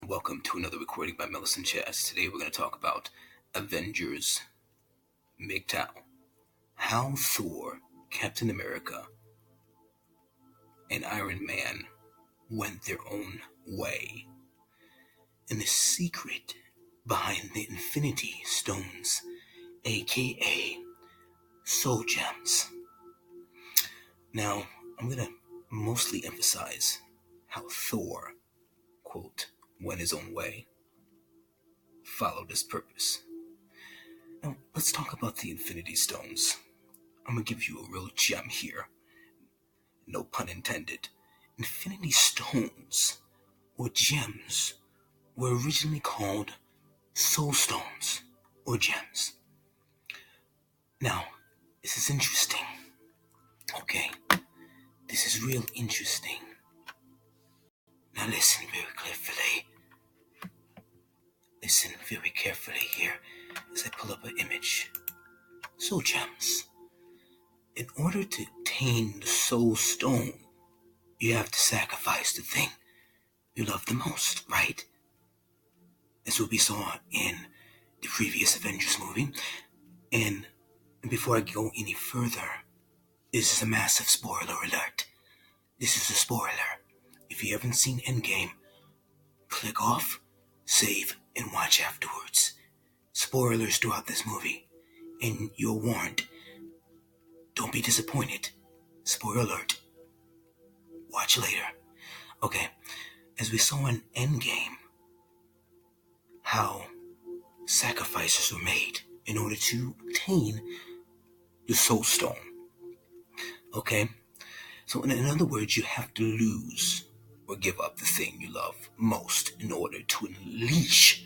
Welcome to another recording by Millicent Chess. Today we're going to talk about Avengers MGTOW. How Thor, Captain America, and Iron Man went their own way. And the secret behind the Infinity Stones, aka Soul Gems. Now, I'm going to mostly emphasize how Thor, quote, went his own way, followed his purpose. Now, let's talk about the Infinity Stones. I'm going to give you a real gem here. No pun intended. Infinity Stones, or gems, were originally called Soul Stones, or gems. Now, this is interesting. Okay, this is real interesting. Now listen very carefully. Listen very carefully here as I pull up an image. Soul gems. In order to obtain the soul stone, you have to sacrifice the thing you love the most, right? That's what we saw in the previous Avengers movie. And before I go any further, this is a massive spoiler alert. This is a spoiler. If you haven't seen Endgame, click off, save, and watch afterwards. Spoilers throughout this movie, and you're warned. Don't be disappointed. Spoiler alert. Watch later. Okay, as we saw in Endgame, how sacrifices were made in order to obtain the Soul Stone. Okay, so in other words, you have to lose or give up the thing you love most in order to unleash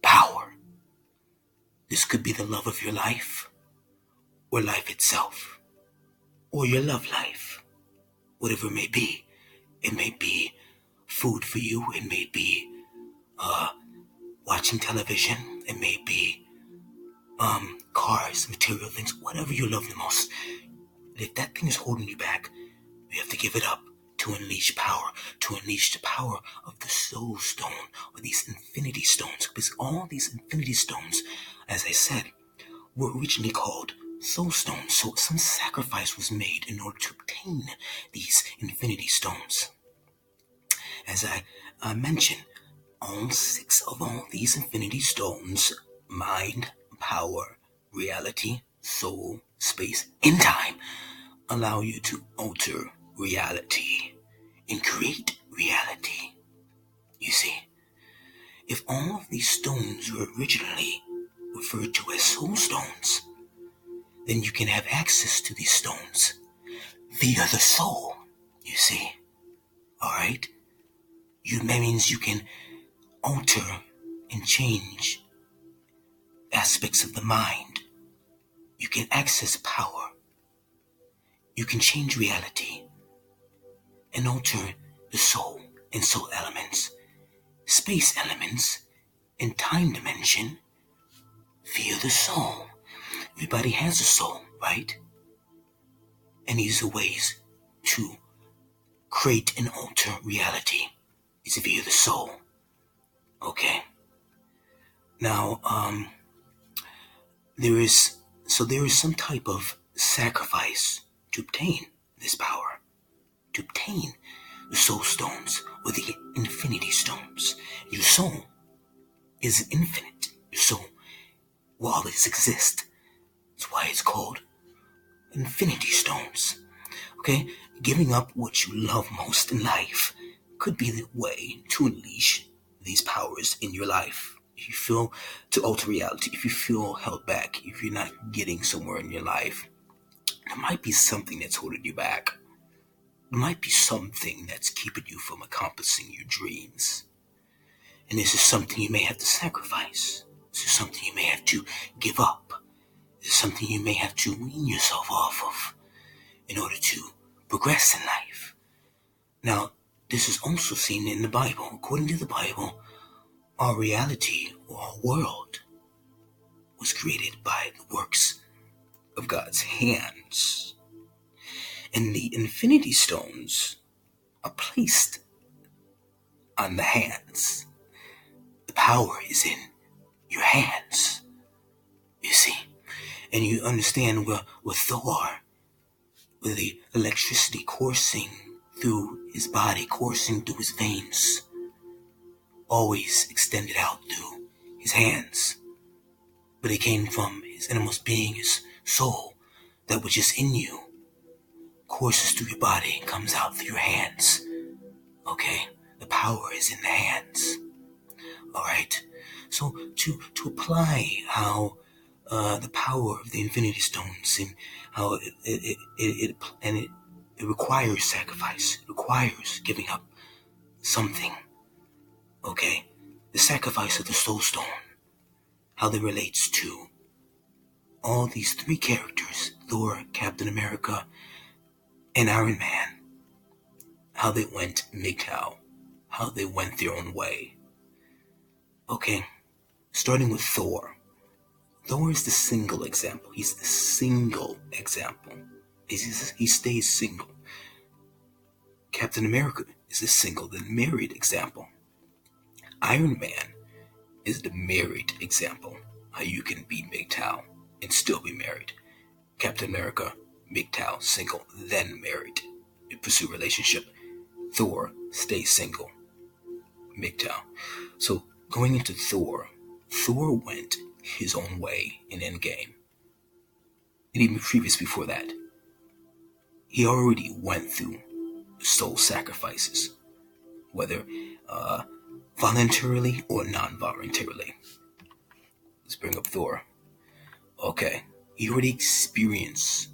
power. This could be the love of your life, or life itself, or your love life, whatever it may be. It may be food for you, it may be watching television, it may be cars, material things, whatever you love the most. If that thing is holding you back, you have to give it up to unleash power, to unleash the power of the Soul Stone, or these Infinity Stones. Because all these Infinity Stones, as I said, were originally called Soul Stones. So some sacrifice was made in order to obtain these Infinity Stones. As I mentioned, all 6 of all these Infinity Stones, mind, power, reality, soul, space, and time, allow you to alter reality and create reality. You see, if all of these stones were originally referred to as soul stones, then you can have access to these stones via the soul, you see. Alright? That means you can alter and change aspects of the mind. You can access power. You can change reality and alter the soul and soul elements, space elements, and time dimension via the soul. Everybody has a soul, right? And these are ways to create and alter reality. It's via the soul. Okay. Now, there is some type of sacrifice to obtain this power, to obtain the Soul Stones or the Infinity Stones. Your soul is infinite. Your soul will always exist. That's why it's called Infinity Stones. Okay? Giving up what you love most in life could be the way to unleash these powers in your life. If you feel to alter reality, if you feel held back, if you're not getting somewhere in your life, there might be something that's holding you back. There might be something that's keeping you from accomplishing your dreams. And this is something you may have to sacrifice. This is something you may have to give up. This is something you may have to wean yourself off of in order to progress in life. Now, this is also seen in the Bible. According to the Bible, our reality or our world was created by the works of God's hands. And the Infinity Stones are placed on the hands power is in your hands. You see? And you understand with Thor, with the electricity coursing through his body, coursing through his veins, always extended out through his hands. But it came from his innermost being, his soul, that which is in you, courses through your body and comes out through your hands. Okay? The power is in the hands. Alright? So to apply how the power of the Infinity Stones and how it requires sacrifice. It requires giving up something. Okay? The sacrifice of the Soul Stone. How that relates to all these three characters, Thor, Captain America, and Iron Man. How they went MGTOW. How they went their own way. Okay, starting with Thor. Thor is the single example. He's the single example. He stays single. Captain America is the single, the married example. Iron Man is the married example. How you can be MGTOW and still be married. Captain America, MGTOW, single, then married. You pursue relationship. Thor stays single. MGTOW. So going into Thor went his own way in Endgame. And even previous before that, he already went through soul sacrifices, whether voluntarily or non-voluntarily. Let's bring up Thor. Okay, he already experienced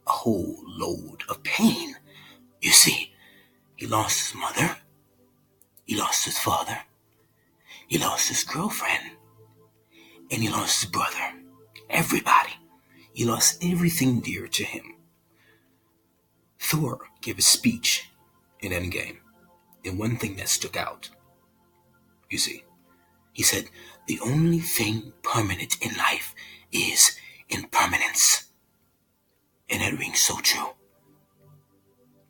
a whole load of pain. You see, he lost his mother, he lost his father, he lost his girlfriend, and he lost his brother. Everybody. He lost everything dear to him. Thor gave a speech in Endgame, and one thing that stuck out, you see, he said, the only thing permanent in life is impermanence. And that rings so true.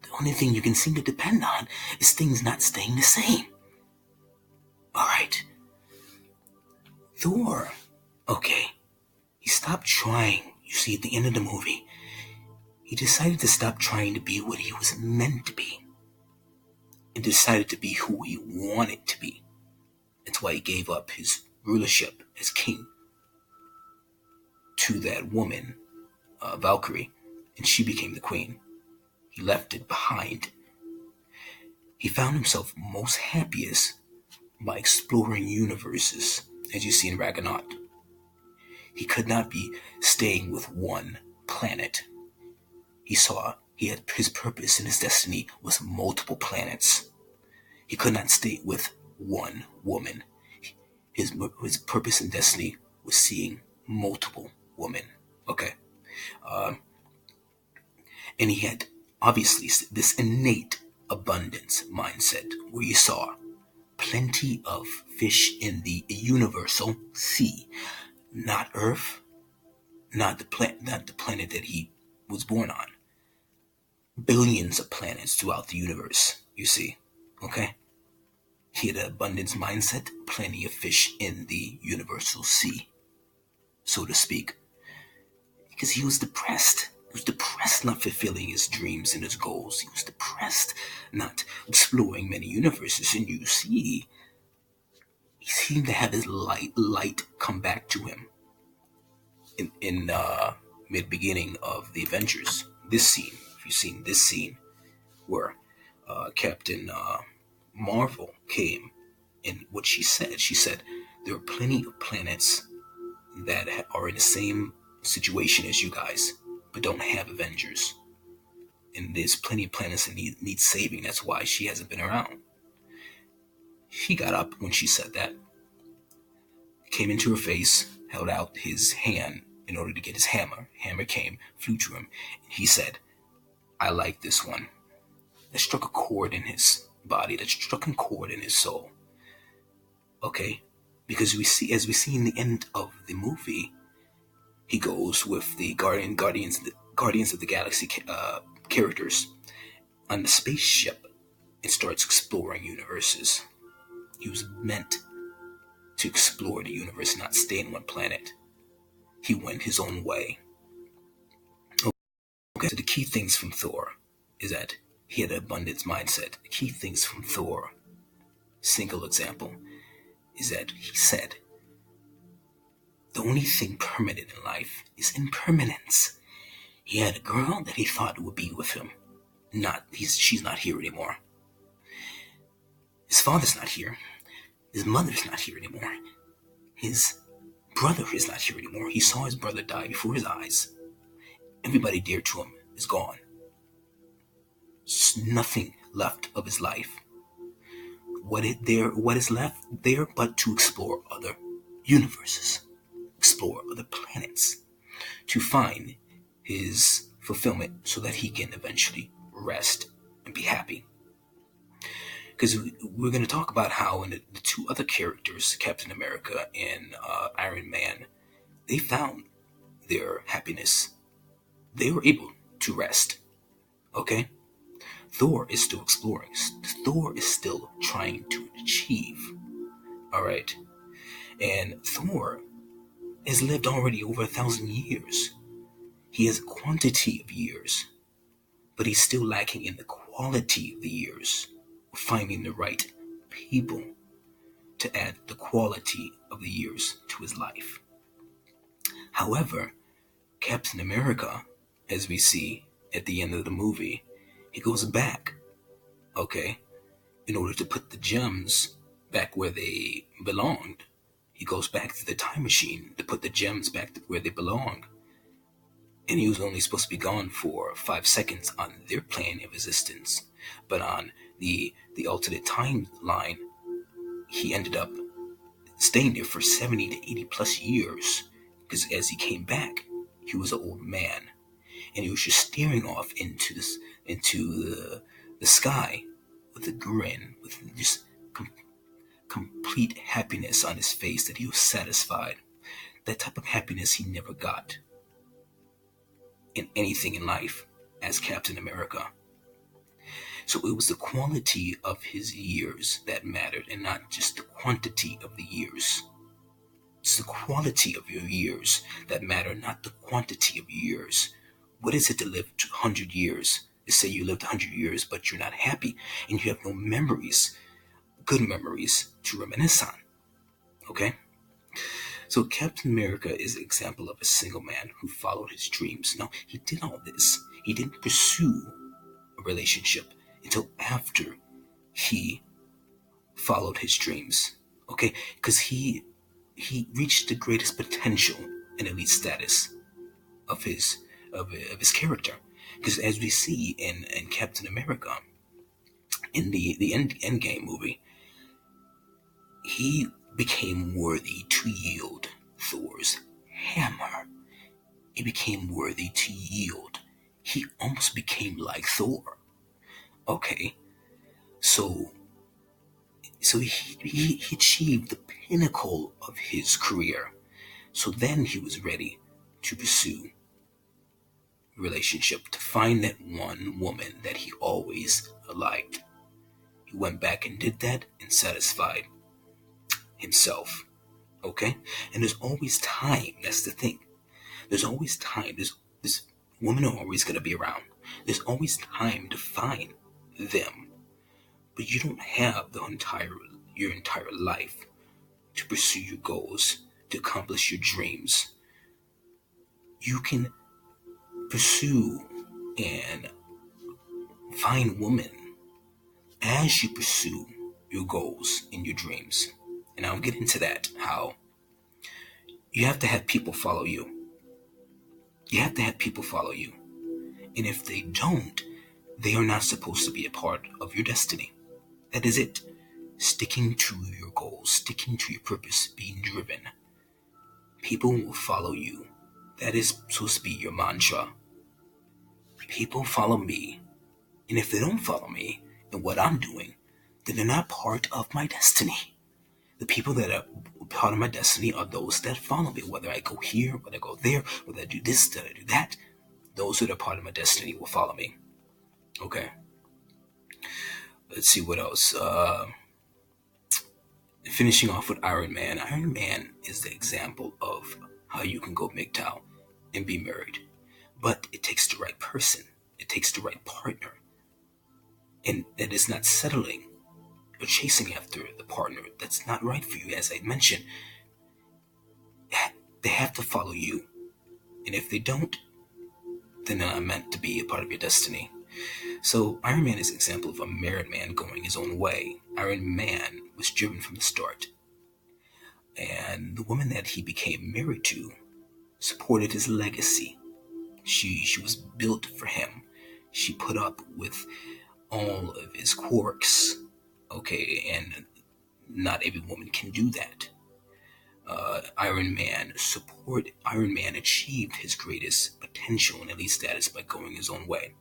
The only thing you can seem to depend on is things not staying the same. Alright. Thor, okay, he stopped trying. You see, at the end of the movie, he decided to stop trying to be what he was meant to be and decided to be who he wanted to be. That's why he gave up his rulership as king to that woman, Valkyrie, and she became the queen. He left it behind. He found himself most happiest by exploring universes, as you see in Ragnarok. He could not be staying with one planet. He saw he had his purpose and his destiny was multiple planets. He could not stay with one woman. His purpose and destiny was seeing multiple women. Okay. And he had obviously this innate abundance mindset where you saw plenty of fish in the universal sea. Not Earth, not the planet that he was born on. Billions of planets throughout the universe, you see. Okay? He had an abundance mindset, plenty of fish in the universal sea, so to speak. Because he was depressed. He was depressed not fulfilling his dreams and his goals. He was depressed not exploring many universes. And you see, he seemed to have his light come back to him in mid-beginning of the Avengers. This scene, if you've seen this scene, where Captain Marvel came, and what she said, there are plenty of planets that are in the same situation as you guys, but don't have Avengers. And there's plenty of planets that need saving. That's why she hasn't been around. He got up when she said that, came into her face, held out his hand in order to get his hammer. Hammer came, flew to him, and he said, I like this one. That struck a chord in his body, that struck a chord in his soul. Okay? Because as we see in the end of the movie, he goes with the Guardians of the Galaxy characters on the spaceship and starts exploring universes. He was meant to explore the universe, not stay in one planet. He went his own way. Okay, so the key things from Thor is that he had an abundance mindset. The key things from Thor, single example, is that he said, the only thing permanent in life is impermanence. He had a girl that he thought would be with him. She's not here anymore. His father's not here. His mother's not here anymore. His brother is not here anymore. He saw his brother die before his eyes. Everybody dear to him is gone. There's nothing left of his life. What is left there but to explore other universes, explore other planets, to find his fulfillment so that he can eventually rest and be happy. Because we're going to talk about how in the two other characters, Captain America and Iron Man, they found their happiness. They were able to rest. Okay? Thor is still exploring. Thor is still trying to achieve. Alright? And Thor has lived already over 1,000 years. He has a quantity of years, but he's still lacking in the quality of the years. Finding the right people to add the quality of the years to his life. However, Captain America, as we see at the end of the movie, he goes back, okay, in order to put the gems back where they belonged. He goes back to the time machine to put the gems back where they belong. And he was only supposed to be gone for 5 seconds on their plane of existence. But on the alternate timeline, he ended up staying there for 70 to 80 plus years. Because as he came back, he was an old man. And he was just staring off into the sky with a grin, with just complete happiness on his face, that he was satisfied. That type of happiness he never got in anything in life as Captain America. So it was the quality of his years that mattered and not just the quantity of the years. It's the quality of your years that matter, not the quantity of years. What is it to live 100 years? They say you lived 100 years, but you're not happy and you have no memories, good memories to reminisce on. Okay? So Captain America is an example of a single man who followed his dreams. Now, he did all this. He didn't pursue a relationship until after he followed his dreams. Okay? Because he reached the greatest potential and elite status of his character. Because as we see in Captain America, in the Endgame movie, he became worthy to yield Thor's hammer. He became worthy to yield. He almost became like Thor. Okay, so he achieved the pinnacle of his career. So then he was ready to pursue relationship, to find that one woman that he always liked. He went back and did that and satisfied himself. Okay? And there's always time. That's the thing. There's always time. This women are always going to be around. There's always time to find them. But you don't have your entire life to pursue your goals, to accomplish your dreams. You can pursue and find women as you pursue your goals and your dreams. And I'll get into that, how you have to have people follow you. You have to have people follow you. And if they don't, they are not supposed to be a part of your destiny. That is it. Sticking to your goals, sticking to your purpose, being driven. People will follow you. That is supposed to be your mantra. People follow me. And if they don't follow me and what I'm doing, then they're not part of my destiny. The people that are part of my destiny are those that follow me. Whether I go here, whether I go there, whether I do this, whether I do that, those that are part of my destiny will follow me. Okay. Let's see what else. Finishing off with Iron Man. Iron Man is the example of how you can go MGTOW and be married. But it takes the right person. It takes the right partner. And it is not settling or chasing after the partner that's not right for you. As I mentioned, they have to follow you. And if they don't, then they're not meant to be a part of your destiny. So Iron Man is an example of a married man going his own way. Iron Man was driven from the start. And the woman that he became married to supported his legacy. She was built for him. She put up with all of his quirks. Okay, and not every woman can do that. Iron Man achieved his greatest potential and elite status by going his own way.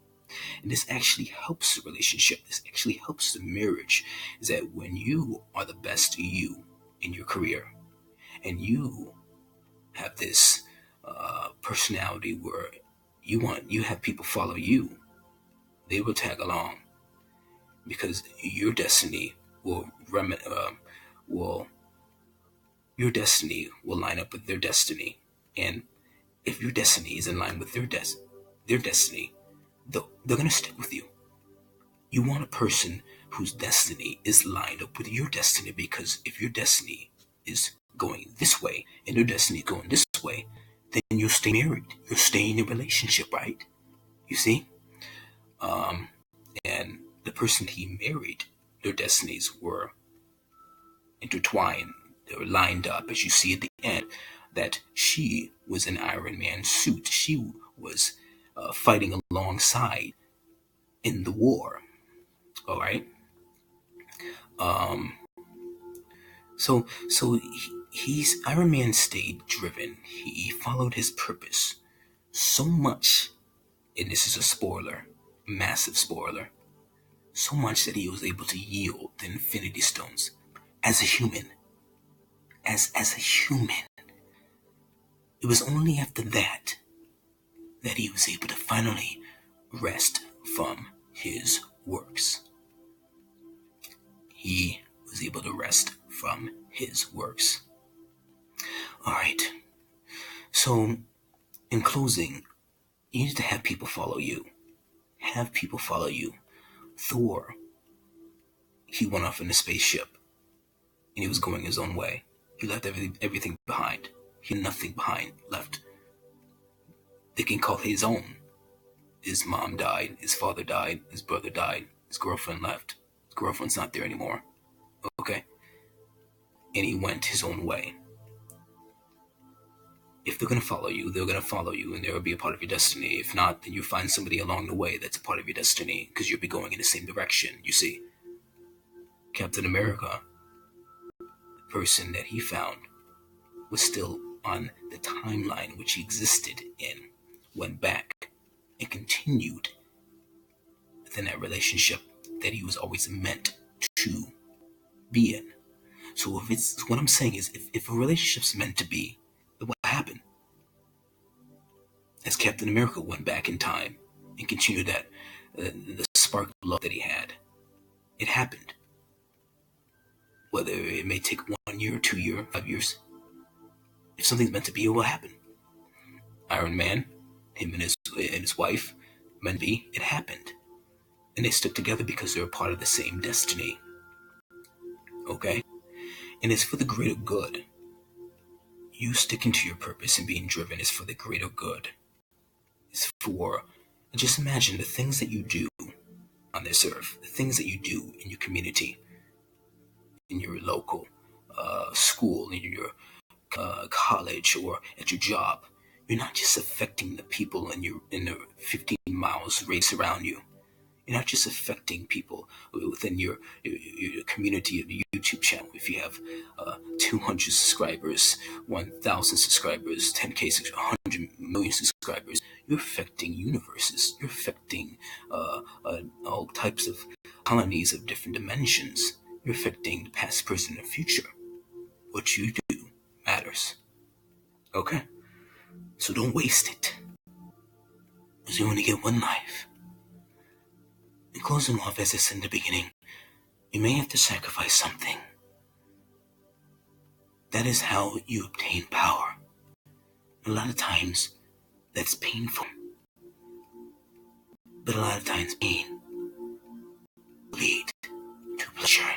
And this actually helps the relationship. This actually helps the marriage. Is that when you are the best you in your career, and you have this personality where you have people follow you, they will tag along because your destiny will your destiny will line up with their destiny, and if your destiny is in line with their destiny, they're gonna stick with you. You want a person whose destiny is lined up with your destiny, because if your destiny is going this way and their destiny is going this way, then you'll stay married. You'll stay in a relationship, right? You see? And the person he married, their destinies were intertwined. They were lined up, as you see at the end, that she was an Iron Man suit. She was fighting alongside in the war. All right. So he's Iron Man stayed driven. He followed his purpose so much, and this is a spoiler, massive spoiler, so much that he was able to yield the Infinity Stones as a human. As a human. It was only after that he was able to finally rest from his works. He was able to rest from his works. Alright. So, in closing, you need to have people follow you. Have people follow you. Thor, he went off in a spaceship, and he was going his own way. He left everything behind. He had nothing behind left. They can call his own. His mom died, his father died, his brother died, his girlfriend left. His girlfriend's not there anymore. Okay? And he went his own way. If they're going to follow you, they're going to follow you, and they'll be a part of your destiny. If not, then you find somebody along the way that's a part of your destiny, because you'll be going in the same direction, you see. Captain America, the person that he found, was still on the timeline which he existed in, went back, and continued within that relationship that he was always meant to be in. So what I'm saying is, if a relationship's meant to be, then what happened? As Captain America went back in time and continued that, the spark of love that he had, it happened. Whether it may take 1 year, 2 years, 5 years, if something's meant to be, it will happen. Iron Man, him and his wife, meant to be, it happened. And they stuck together because they were part of the same destiny. Okay? And it's for the greater good. You sticking to your purpose and being driven is for the greater good. It's for, just imagine the things that you do on this earth, the things that you do in your community, in your local school, in your college, or at your job. You're not just affecting the people in the 15 miles radius around you. You're not just affecting people within your community of your YouTube channel. If you have 200 subscribers, 1,000 subscribers, 10K, 100 million subscribers, you're affecting universes. You're affecting all types of colonies of different dimensions. You're affecting the past, present, and future. What you do matters. Okay? So don't waste it, because you only get one life. In closing off, as I said in the beginning, you may have to sacrifice something. That is how you obtain power. A lot of times, that's painful. But a lot of times, pain will lead to pleasure.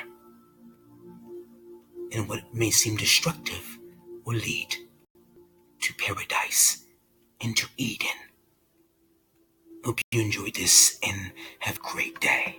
And what may seem destructive will lead to paradise and to Eden. Hope you enjoyed this and have a great day.